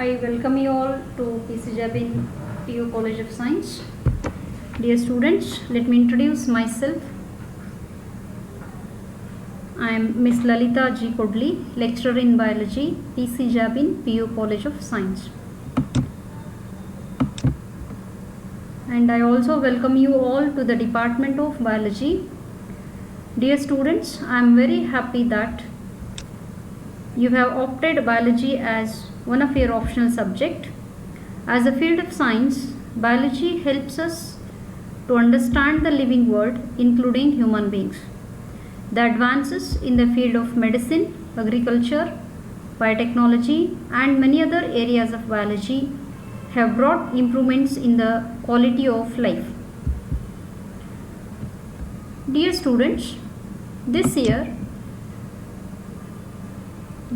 I welcome you all to PC Jabin PU College of Science. Dear students, let me introduce myself. I am Miss Lalita G. Kodli, lecturer in biology, PC Jabin PU College of Science. And I also welcome you all to the Department of Biology. Dear students, I am very happy that you have opted biology as one of your optional subject. As a field of science, biology helps us to understand the living world, including human beings. The advances in the field of medicine, agriculture, biotechnology, and many other areas of biology have brought improvements in the quality of life. Dear students, this year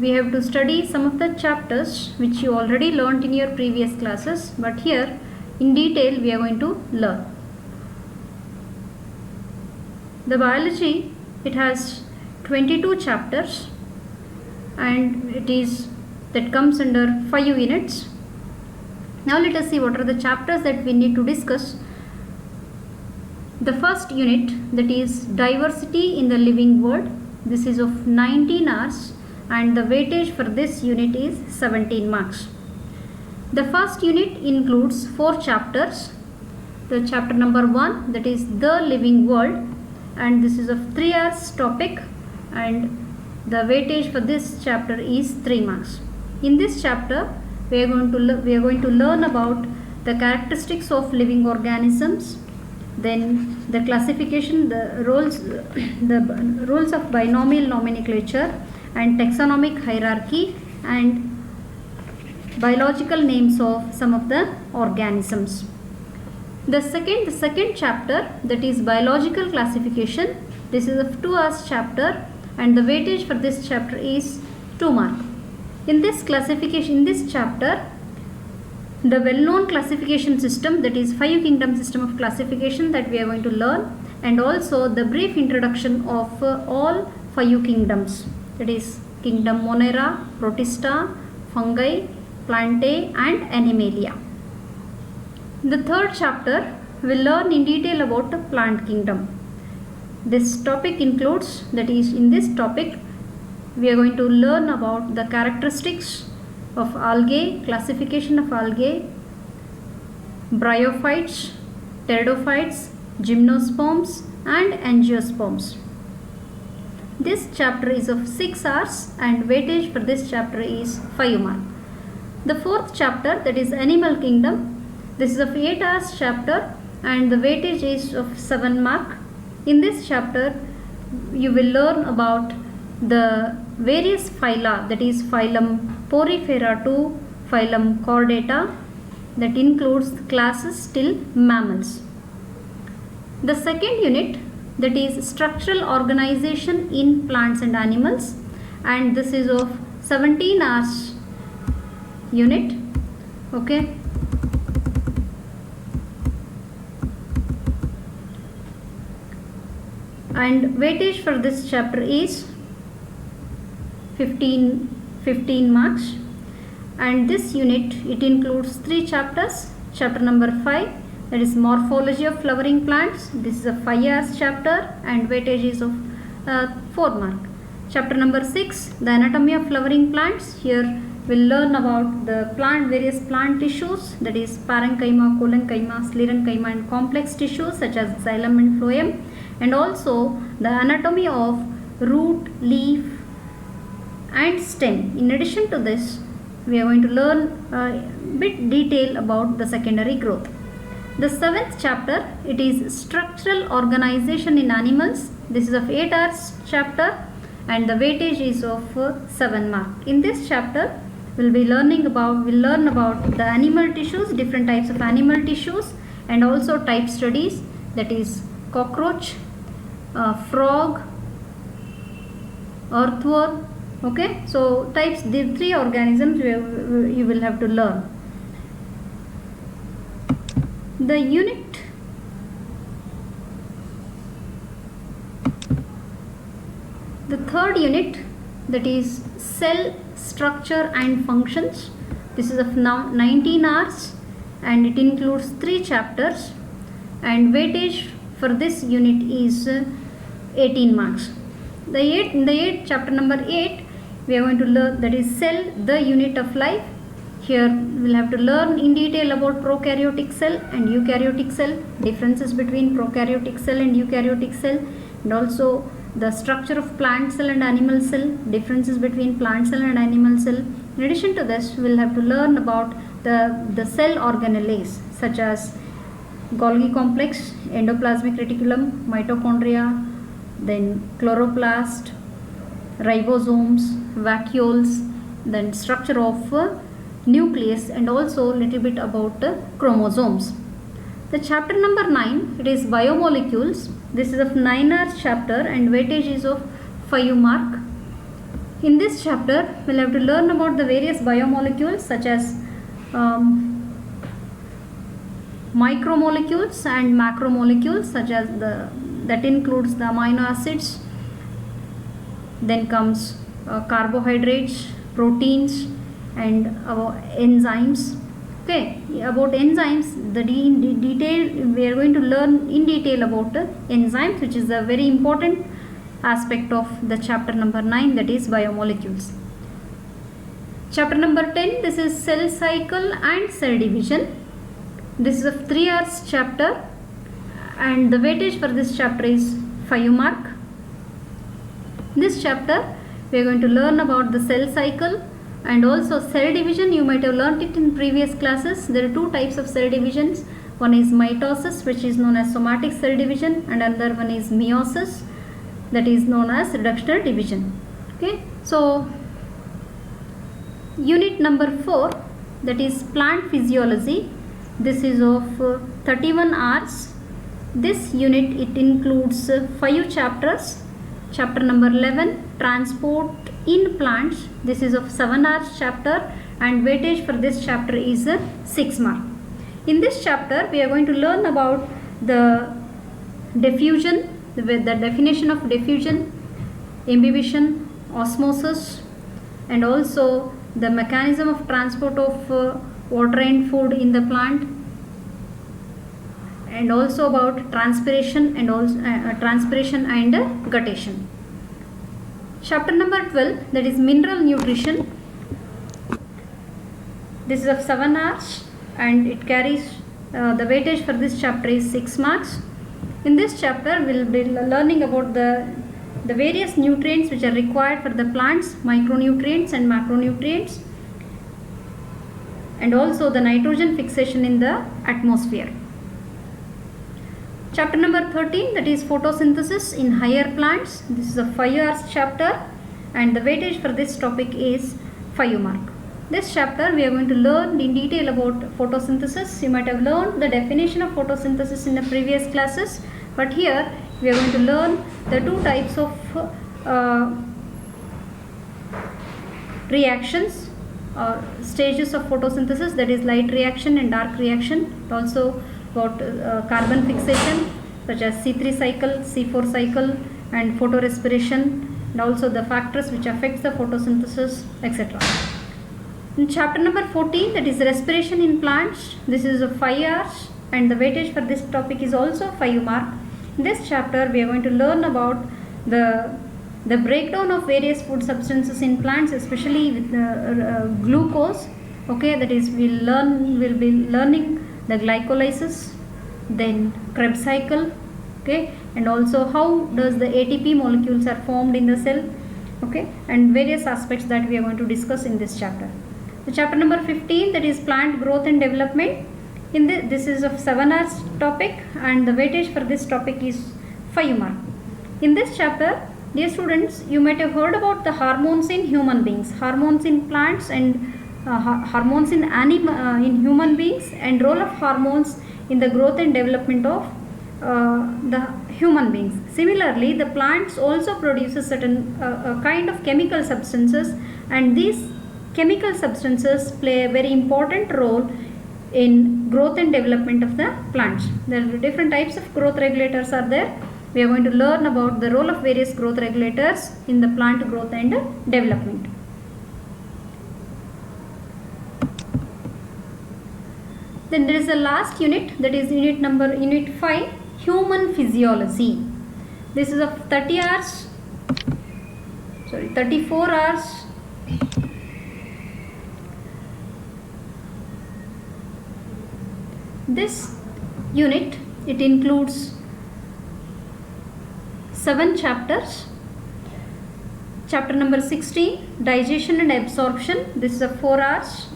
we have to study some of the chapters which you already learnt in your previous classes, but here in detail we are going to learn. The biology, it has 22 chapters and that comes under 5 units. Now let us see what are the chapters that we need to discuss. The first unit, that is diversity in the living world. This is of 19 hours and the weightage for this unit is 17 marks. The first unit includes 4 chapters. The chapter number 1, that is the living world, and this is of 3 hours topic, and the weightage for this chapter is 3 marks. In this chapter we are going to learn about the characteristics of living organisms, then the classification, the rules of binomial nomenclature and taxonomic hierarchy, and biological names of some of the organisms. The second chapter, that is biological classification, this is a 2 hours chapter and the weightage for this chapter is 2 marks. In this chapter, the well-known classification system, that is 5 kingdom system of classification, that we are going to learn, and also the brief introduction of all 5 kingdoms, that is kingdom Monera, Protista, Fungi, Plantae and Animalia. The third chapter will learn in detail about the plant kingdom. This topic includes, that is in this topic we are going to learn about the characteristics of algae, classification of algae, bryophytes, pteridophytes, gymnosperms and angiosperms. This chapter is of 6 hours and weightage for this chapter is 5 marks. The fourth chapter, that is animal kingdom, this is of 8 hours chapter and the weightage is of 7 marks. In this chapter you will learn about the various phyla, that is phylum Porifera to phylum Chordata, that includes classes till mammals. The second unit, that is structural organization in plants and animals, and this is of 17 hours unit. Okay. And weightage for this chapter is 15 marks, and this unit, it includes 3 chapters. Chapter number 5, that is morphology of flowering plants, this is a 5 hours chapter and weightage is of 4 marks. Chapter number 6, the anatomy of flowering plants, here we'll learn about the various plant tissues, that is parenchyma, collenchyma, sclerenchyma and complex tissues such as xylem and phloem, and also the anatomy of root, leaf and stem. In addition to this, we are going to learn a bit detail about the secondary growth. The 7th chapter, it is structural organization in animals. This is of 8 hours chapter and the weightage is of 7 marks. In this chapter we'll learn about the animal tissues, different types of animal tissues, and also type studies, that is cockroach, frog, earthworm. Okay, so types, the 3 organisms you will have to learn. The unit, the third unit, that is cell structure and functions. This is of now 19 hours and it includes 3 chapters, and weightage for this unit is 18 marks. In the 8 chapter number 8 we are going to learn, that is cell, the unit of life. Here we will have to learn in detail about prokaryotic cell and eukaryotic cell, differences between prokaryotic cell and eukaryotic cell, and also the structure of plant cell and animal cell, differences between plant cell and animal cell. In addition to this, we will have to learn about the cell organelles such as Golgi complex, endoplasmic reticulum, mitochondria, then chloroplast, ribosomes, vacuoles, then structure of nucleus, and also little bit about chromosomes. The chapter number 9, it is biomolecules. This is of 9 hours chapter and weightage is of 5 mark. In this chapter we will have to learn about the various biomolecules such as micromolecules and macromolecules, such as that includes the amino acids, then comes carbohydrates, proteins, and enzymes. Okay, about enzymes, we are going to learn in detail about enzymes, which is a very important aspect of the chapter number 9, that is biomolecules. Chapter number 10, this is cell cycle and cell division. This is a 3 hours chapter and the weightage for this chapter is 5 mark. In this chapter we are going to learn about the cell cycle and also cell division. You might have learnt it in previous classes. There are 2 types of cell divisions. One is mitosis, which is known as somatic cell division, and another one is meiosis, that is known as reductional division. Okay, so unit number 4, that is plant physiology. This is of 31 hours. This unit, it includes 5 chapters. Chapter number 11, transport in plants. This is of 7 hours chapter and weightage for this chapter is 6 mark. In this chapter we are going to learn about the diffusion, the definition of diffusion, imbibition, osmosis, and also the mechanism of transport of water and food in the plant, and also about transpiration and also transpiration and guttation. Chapter number 12, that is mineral nutrition. This is of 7 hours and it carries the weightage for this chapter is 6 marks. In this chapter we will be learning about the various nutrients which are required for the plants, micronutrients and macronutrients, and also the nitrogen fixation in the atmosphere. Chapter number 13, that is photosynthesis in higher plants. This is a 5 hours chapter and the weightage for this topic is 5 mark. This chapter we are going to learn in detail about photosynthesis. You might have learned the definition of photosynthesis in the previous classes, but here we are going to learn the 2 types of reactions or stages of photosynthesis, that is light reaction and dark reaction. Also about carbon fixation such as C3 cycle, C4 cycle, and photorespiration, and also the factors which affects the photosynthesis, etc. In chapter number 14, that is respiration in plants. This is of 5 hours and the weightage for this topic is also 5 mark. In this chapter we are going to learn about the breakdown of various food substances in plants, especially with glucose. Okay, that is we'll be learning the glycolysis, then Krebs cycle, okay, and also how does the ATP molecules are formed in the cell, okay, and various aspects that we are going to discuss in this chapter. The chapter number 15, that is plant growth and development. In this is of 7 hours topic and the weightage for this topic is 5 mark. In this chapter, dear students, you might have heard about the hormones in human beings, hormones in plants and hormones in human beings, and role of hormones in the growth and development of the human beings. Similarly, the plants also produces certain kind of chemical substances, and these chemical substances play a very important role in growth and development of the plants. There are different types of growth regulators are there. We are going to learn about the role of various growth regulators in the plant growth and development. Then there is the last unit, that is unit 5, human physiology. This is of 34 hours. This unit, it includes 7 chapters. Chapter number 16, digestion and absorption. This is of 4 hours,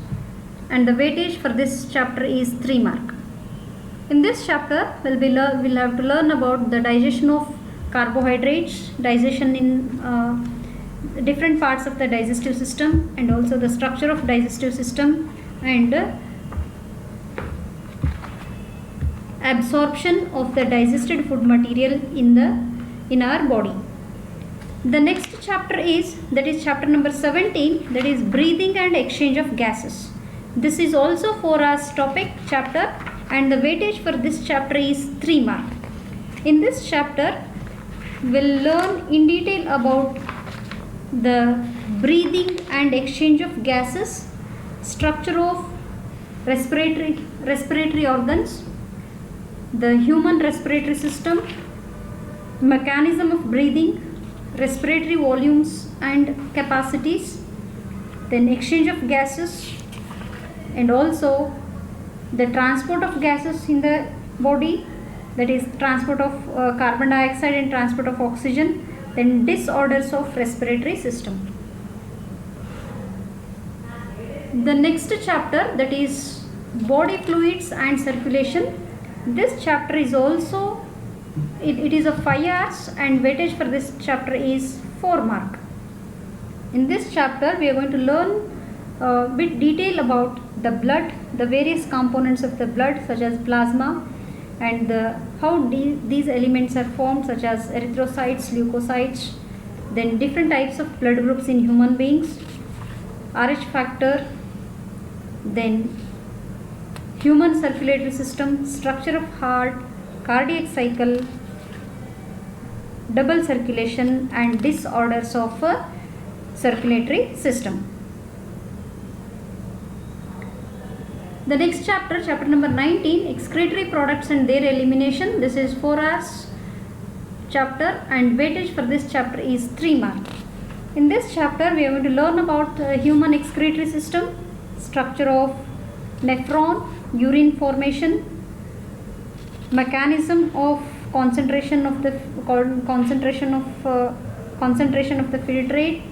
and the weightage for this chapter is 3 mark. In this chapter, we'll have to learn about the digestion of carbohydrates, digestion in different parts of the digestive system, and also the structure of digestive system, and absorption of the digested food material in our body. The next chapter is chapter number 17, that is breathing and exchange of gases. This is also 4 hours topic chapter, and the weightage for this chapter is 3 mark. In this chapter, we'll learn in detail about the breathing and exchange of gases, structure of respiratory organs, the human respiratory system, mechanism of breathing, respiratory volumes and capacities, then exchange of gases, and also the transport of gases in the body, that is transport of carbon dioxide and transport of oxygen, then disorders of respiratory system. The next chapter, that is body fluids and circulation. This chapter is also, it is of 5 hours, and weightage for this chapter is 4 mark. In this chapter, we are going to learn a bit detail about the blood, the various components of the blood such as plasma, and how these elements are formed, such as erythrocytes, leukocytes, then different types of blood groups in human beings, Rh factor, then human circulatory system, structure of heart, cardiac cycle, double circulation, and disorders of circulatory system. The next chapter, chapter number 19, excretory products and their elimination. This is 4 hours chapter, and weightage for this chapter is 3 mark. In this chapter, we are going to learn about human excretory system, structure of nephron, urine formation, mechanism of concentration of the filtrate,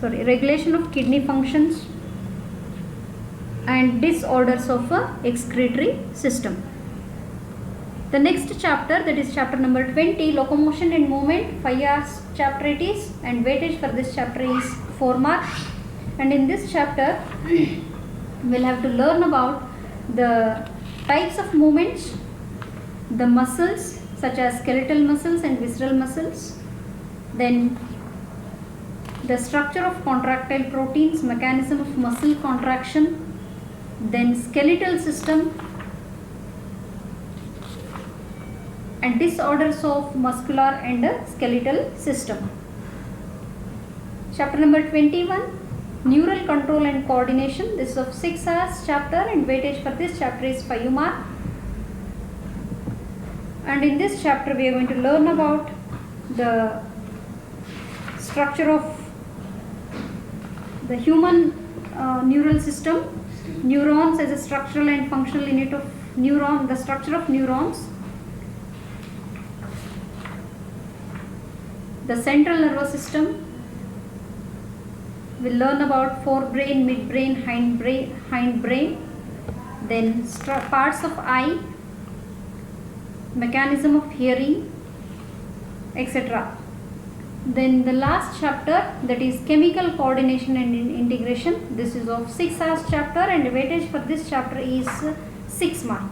regulation of kidney functions, and disorders of excretory system. The next chapter, that is chapter number 20, locomotion and movement, 5 hours chapter it is, and weightage for this chapter is 4 marks. And in this chapter, we'll have to learn about the types of movements, the muscles such as skeletal muscles and visceral muscles, then the structure of contractile proteins, mechanism of muscle contraction, then skeletal system, and disorders of muscular and skeletal system. Chapter number 21, neural control and coordination. This is of 6 hours chapter, and weightage for this chapter is 5 mark. And in this chapter, we are going to learn about the structure of the human neural system, neurons as a structural and functional unit of neuron, the structure of neurons, the central nervous system. We'll learn about forebrain, midbrain, hindbrain, then parts of eye, mechanism of hearing, etc. Then the last chapter, that is chemical coordination and integration. This is of 6 hours chapter, and weightage for this chapter is 6 mark.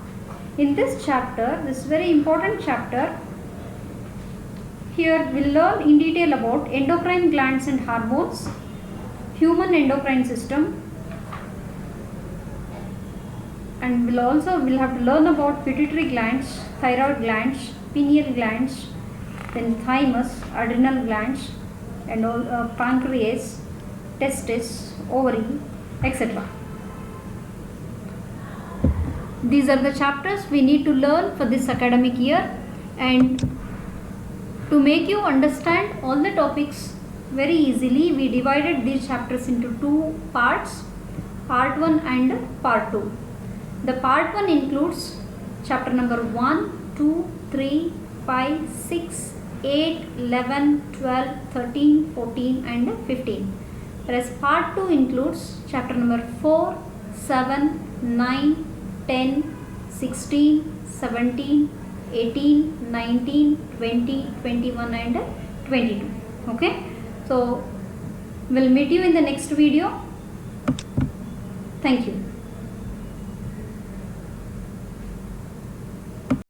In this chapter, this very important chapter, here we'll learn in detail about endocrine glands and hormones, human endocrine system, and we'll have to learn about pituitary glands, thyroid glands, pineal glands, then thymus, adrenal glands, and all pancreas, testis, ovary, etc. These are the chapters we need to learn for this academic year, and to make you understand all the topics very easily, we divided these chapters into two parts, part 1 and part 2. The part 1 includes chapter number 1, 2, 3, 5, 6, 8, 11, 12, 13, 14 and 15. Whereas part 2 includes chapter number 4, 7, 9, 10, 16, 17, 18, 19, 20, 21 and 22. Okay. So we'll meet you in the next video. Thank you.